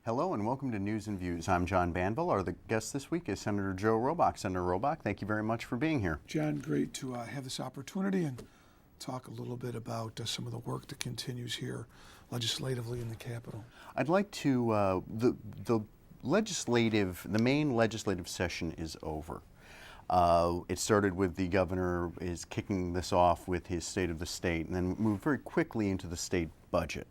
Hello and welcome to News and Views. I'm John Banville. Our guest this week is Senator Joe Robach. Senator Robach, thank you very much for being here. John, great to have this opportunity and talk a little bit about some of the work that continues here legislatively in the Capitol. I'd like to, the main legislative session is over. It started with the governor is kicking this off with his State of the State and then moved very quickly into the state budget.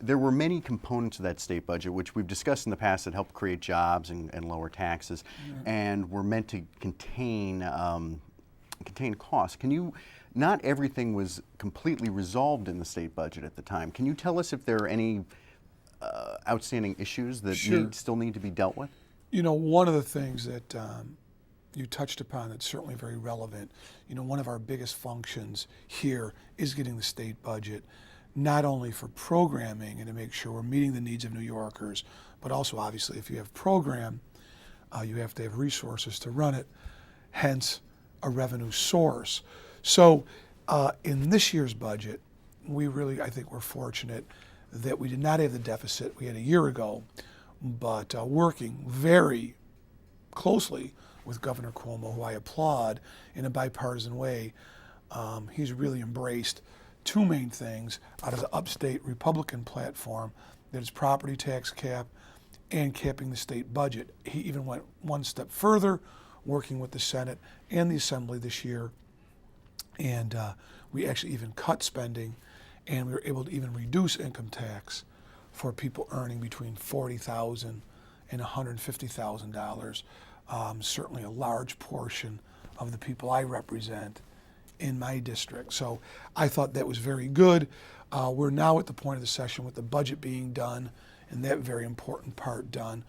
There were many components of that state budget, which we've discussed in the past, that help create jobs and lower taxes, and were meant to contain costs. Not everything was completely resolved in the state budget at the time. Can you tell us if there are any outstanding issues that still need to be dealt with? You know, one of the things that you touched upon that's certainly very relevant, one of our biggest functions here is getting the state budget, not only for programming and to make sure we're meeting the needs of New Yorkers, but also obviously if you have program, you have to have resources to run it, hence a revenue source. So in this year's budget, we really, I think we're fortunate that we did not have the deficit we had a year ago, but working very closely with Governor Cuomo, who I applaud in a bipartisan way, he's really embraced two main things out of the upstate Republican platform, that is property tax cap and capping the state budget. He even went one step further, working with the Senate and the Assembly this year, and we actually even cut spending, and we were able to even reduce income tax for people earning between $40,000 and $150,000. Certainly a large portion of the people I represent in my district. So I thought that was very good. We're now at the point of the session with the budget being done and that very important part done,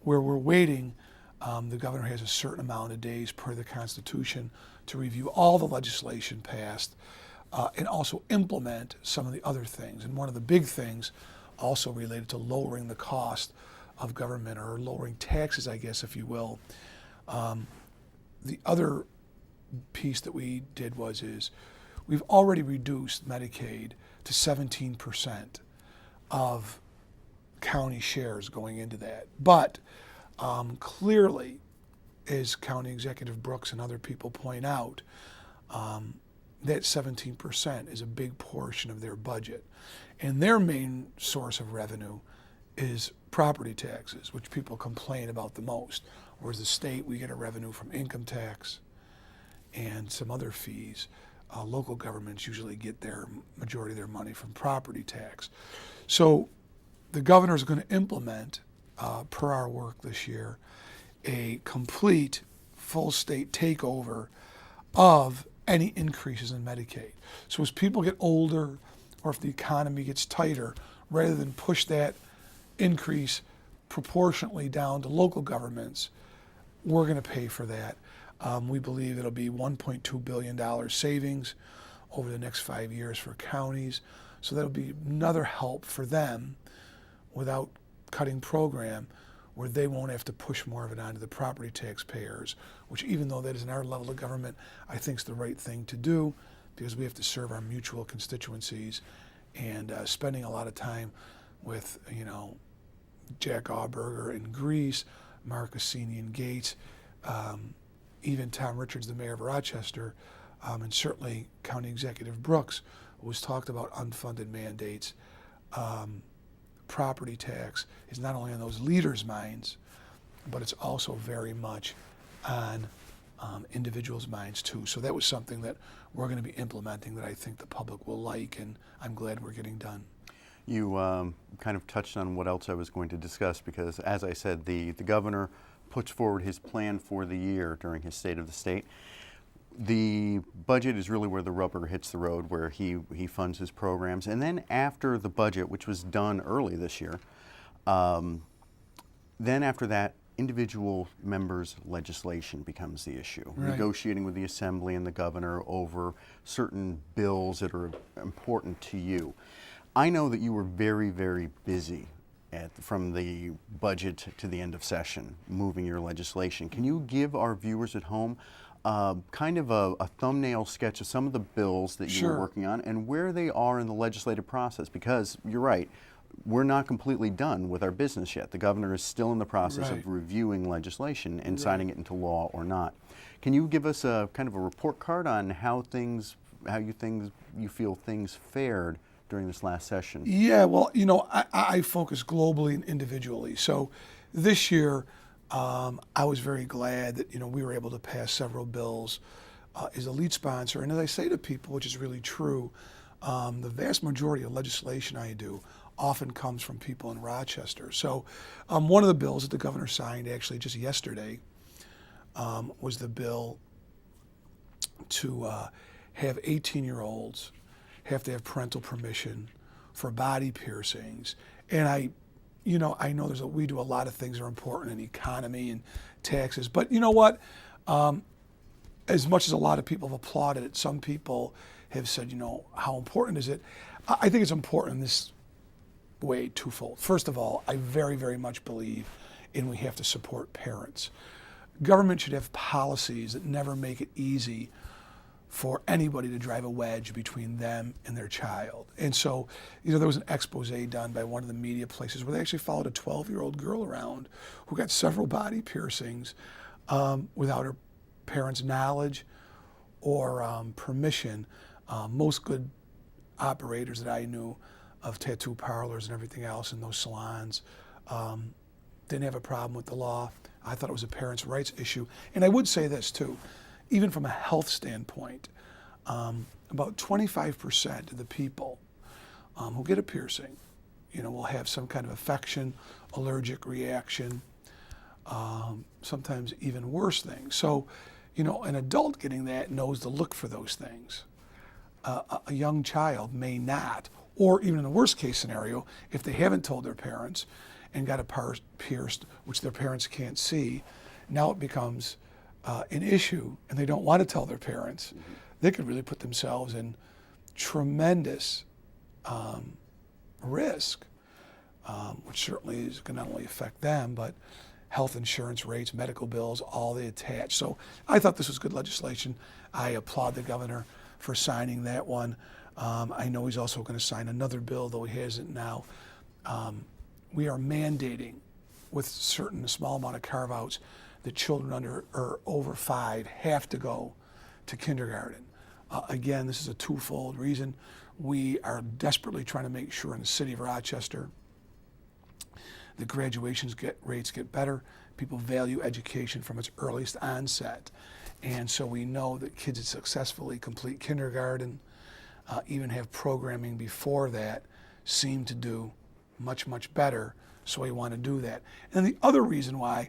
where we're waiting. The governor has a certain amount of days per the Constitution to review all the legislation passed and also implement some of the other things. And one of the big things also related to lowering the cost of government, or lowering taxes, I guess, if you will. The other piece that we did is we've already reduced Medicaid to 17% of county shares going into that. But clearly, as County Executive Brooks and other people point out, that 17% is a big portion of their budget. And their main source of revenue is property taxes, which people complain about the most. Whereas the state, we get a revenue from income tax and some other fees. Local governments usually get their majority of their money from property tax. So the governor is going to implement, per our work this year, a complete full state takeover of any increases in Medicaid. So as people get older, or if the economy gets tighter, rather than push that increase proportionately down to local governments, we're going to pay for that. We believe it'll be $1.2 billion savings over the next 5 years for counties. So that'll be another help for them without cutting program, where they won't have to push more of it onto the property taxpayers, which, even though that is in our level of government, I think is the right thing to do, because we have to serve our mutual constituencies. And spending a lot of time with, Jack Auberger in Greece, Mark Cassini in Gates, even Tom Richards, the mayor of Rochester, and certainly County Executive Brooks, who has talked about unfunded mandates. Property tax is not only on those leaders' minds, but it's also very much on individuals' minds too. So that was something that we're going to be implementing that I think the public will like, and I'm glad we're getting done. You kind of touched on what else I was going to discuss, because as I said, the governor puts forward his plan for the year during his State of the State. The budget is really where the rubber hits the road, where he funds his programs. And then after the budget, which was done early this year, then after that, individual members' legislation becomes the issue. Right. Negotiating with the Assembly and the governor over certain bills that are important to you. I know that you were very, very busy from the budget to the end of session, moving your legislation. Can you give our viewers at home kind of a thumbnail sketch of some of the bills that you were working on and where they are in the legislative process? Because you're right, we're not completely done with our business yet. The governor is still in the process Right. of reviewing legislation and signing it into law or not. Can you give us a kind of a report card on how you feel things fared during this last session? Yeah, well, I focus globally and individually. So this year, I was very glad that, we were able to pass several bills as a lead sponsor. And as I say to people, which is really true, the vast majority of legislation I do often comes from people in Rochester. So one of the bills that the governor signed actually just yesterday was the bill to have 18-year-olds have to have parental permission for body piercings. And I know we do a lot of things that are important in the economy and taxes, but you know what? As much as a lot of people have applauded it, some people have said, how important is it? I think it's important in this way twofold. First of all, I very, very much believe in we have to support parents. Government should have policies that never make it easy for anybody to drive a wedge between them and their child. And so, there was an expose done by one of the media places where they actually followed a 12-year-old girl around who got several body piercings without her parents' knowledge or permission. Most good operators that I knew of tattoo parlors and everything else in those salons didn't have a problem with the law. I thought it was a parents' rights issue. And I would say this too, even from a health standpoint, about 25% of the people who get a piercing, will have some kind of infection, allergic reaction, sometimes even worse things. So, an adult getting that knows to look for those things. A young child may not, or even in the worst case scenario, if they haven't told their parents and got a part pierced, which their parents can't see, now it becomes an issue and they don't want to tell their parents. They could really put themselves in tremendous risk, which certainly is going to not only affect them, but health insurance rates, medical bills, all they attach. So I thought this was good legislation. I applaud the governor for signing that one. I know he's also going to sign another bill, though he hasn't now. We are mandating with a small amount of carve-outs that children under or over 5 have to go to kindergarten. Again, this is a twofold reason. We are desperately trying to make sure in the city of Rochester the graduation rates get better. People value education from its earliest onset. And so we know that kids that successfully complete kindergarten, even have programming before that, seem to do much, much better. So we want to do that. And the other reason why,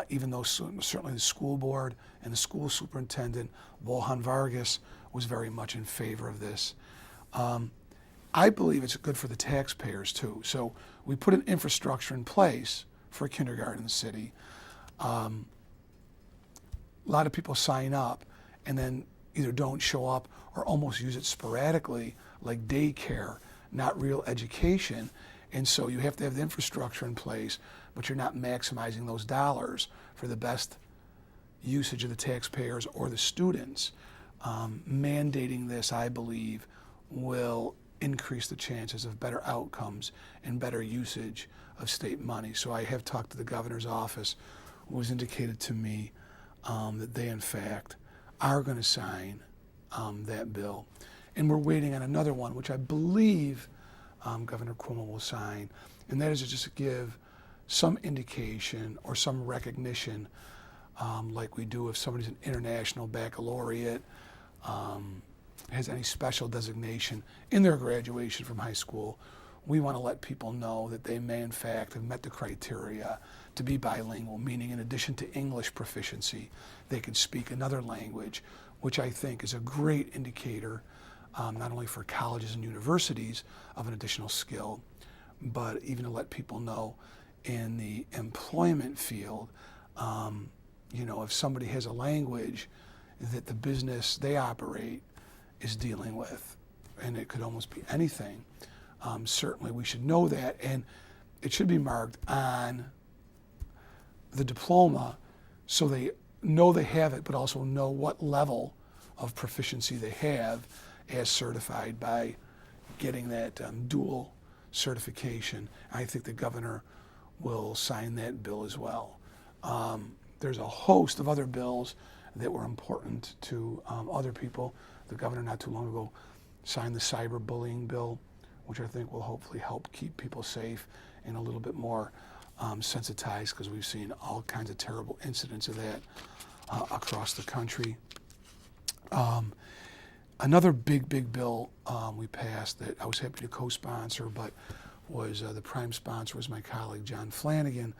even though certainly the school board and the school superintendent, Wolhan Vargas, was very much in favor of this, I believe it's good for the taxpayers too. So we put an infrastructure in place for kindergarten in the city. A lot of people sign up and then either don't show up or almost use it sporadically, like daycare, not real education. And so you have to have the infrastructure in place, but you're not maximizing those dollars for the best usage of the taxpayers or the students. Mandating this, I believe, will increase the chances of better outcomes and better usage of state money. So I have talked to the governor's office, who has indicated to me that they, in fact, are going to sign that bill. And we're waiting on another one, which I believe Governor Cuomo will sign, and that is to just give some indication or some recognition, like we do if somebody's an international baccalaureate, has any special designation in their graduation from high school. We want to let people know that they may, in fact, have met the criteria to be bilingual, meaning in addition to English proficiency, they can speak another language, which I think is a great indicator, not only for colleges and universities of an additional skill, but even to let people know in the employment field, if somebody has a language that the business they operate is dealing with, and it could almost be anything, certainly we should know that, and it should be marked on the diploma so they know they have it, but also know what level of proficiency they have as certified by getting that dual certification. I think the governor will sign that bill as well. There's a host of other bills that were important to other people. The governor not too long ago signed the cyberbullying bill, which I think will hopefully help keep people safe and a little bit more sensitized, because we've seen all kinds of terrible incidents of that across the country. Another big bill we passed that I was happy to co-sponsor, but was the prime sponsor was my colleague John Flanagan,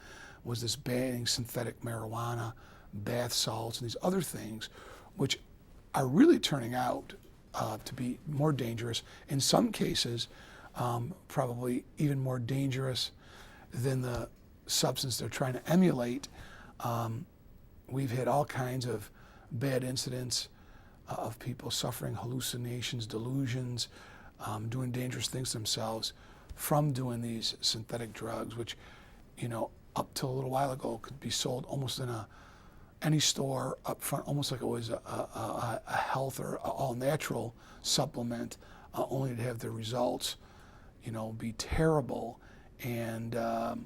was this banning synthetic marijuana, bath salts, and these other things, which are really turning out to be more dangerous. In some cases, probably even more dangerous than the substance they're trying to emulate. We've had all kinds of bad incidents of people suffering hallucinations, delusions, doing dangerous things to themselves from doing these synthetic drugs, which, you know, up till a little while ago could be sold almost in any store up front, almost like it was a health or all natural supplement, only to have the results, you know, be terrible. And the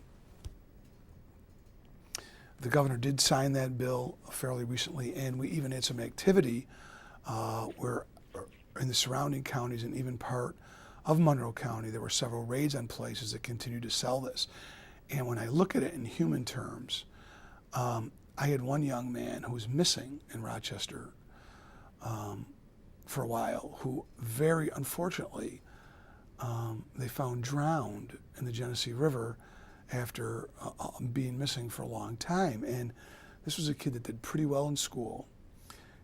governor did sign that bill fairly recently, and we even had some activity where in the surrounding counties and even part of Monroe County, there were several raids on places that continued to sell this. And when I look at it in human terms, I had one young man who was missing in Rochester for a while, who very unfortunately they found drowned in the Genesee River after being missing for a long time. And this was a kid that did pretty well in school,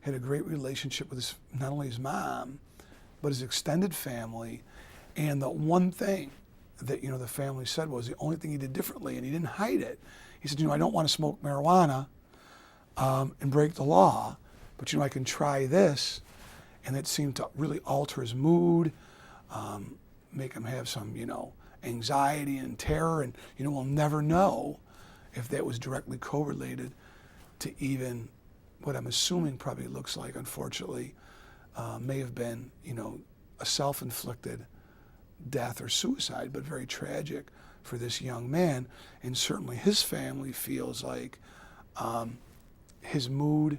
had a great relationship with his, not only his mom, but his extended family. And the one thing that, you know, the family said was the only thing he did differently, and he didn't hide it. He said, you know, I don't want to smoke marijuana and break the law, but, you know, I can try this. And that seemed to really alter his mood, make him have some, you know, anxiety and terror. And, you know, we'll never know if that was directly correlated to even what I'm assuming probably looks like, unfortunately, may have been, you know, a self-inflicted death or suicide, but very tragic for this young man. And certainly his family feels like his mood,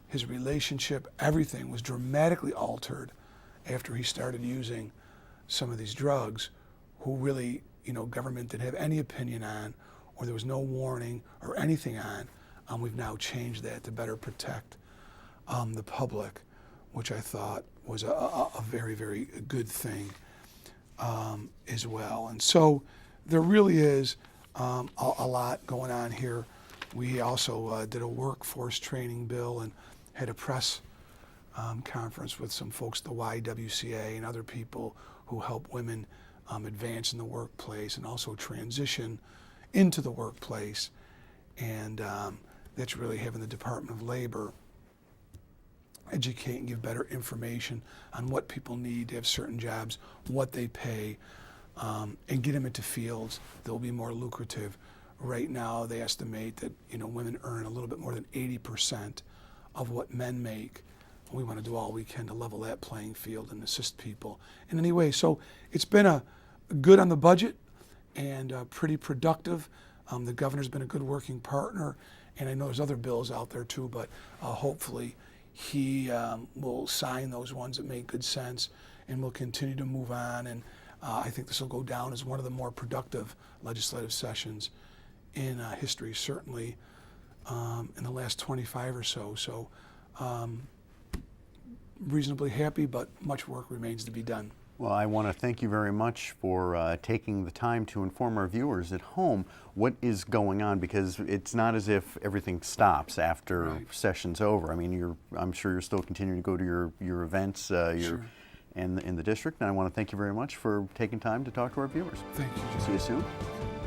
his relationship, everything was dramatically altered after he started using some of these drugs, who really, you know, government didn't have any opinion on, or there was no warning or anything on. We've now changed that to better protect the public, which I thought was a very good thing as well. And so there really is a lot going on here. We also did a workforce training bill and had a press conference with some folks at the YWCA and other people who help women advance in the workplace and also transition into the workplace. And that's really having the Department of Labor educate and give better information on what people need to have certain jobs, what they pay, and get them into fields that will be more lucrative. Right now, they estimate that, you know, women earn a little bit more than 80% of what men make. We want to do all we can to level that playing field and assist people in any way. So it's been a good on the budget and pretty productive. The governor's been a good working partner, and I know there's other bills out there too, but hopefully he will sign those ones that make good sense, and we'll continue to move on. And I think this will go down as one of the more productive legislative sessions in history, certainly in the last 25 or so. So reasonably happy, but much work remains to be done. Well, I want to thank you very much for taking the time to inform our viewers at home what is going on, because it's not as if everything stops after Right. session's over. I mean, I'm sure you're still continuing to go to your events Sure. in the district, and I want to thank you very much for taking time to talk to our viewers. Thank you, John. See you soon.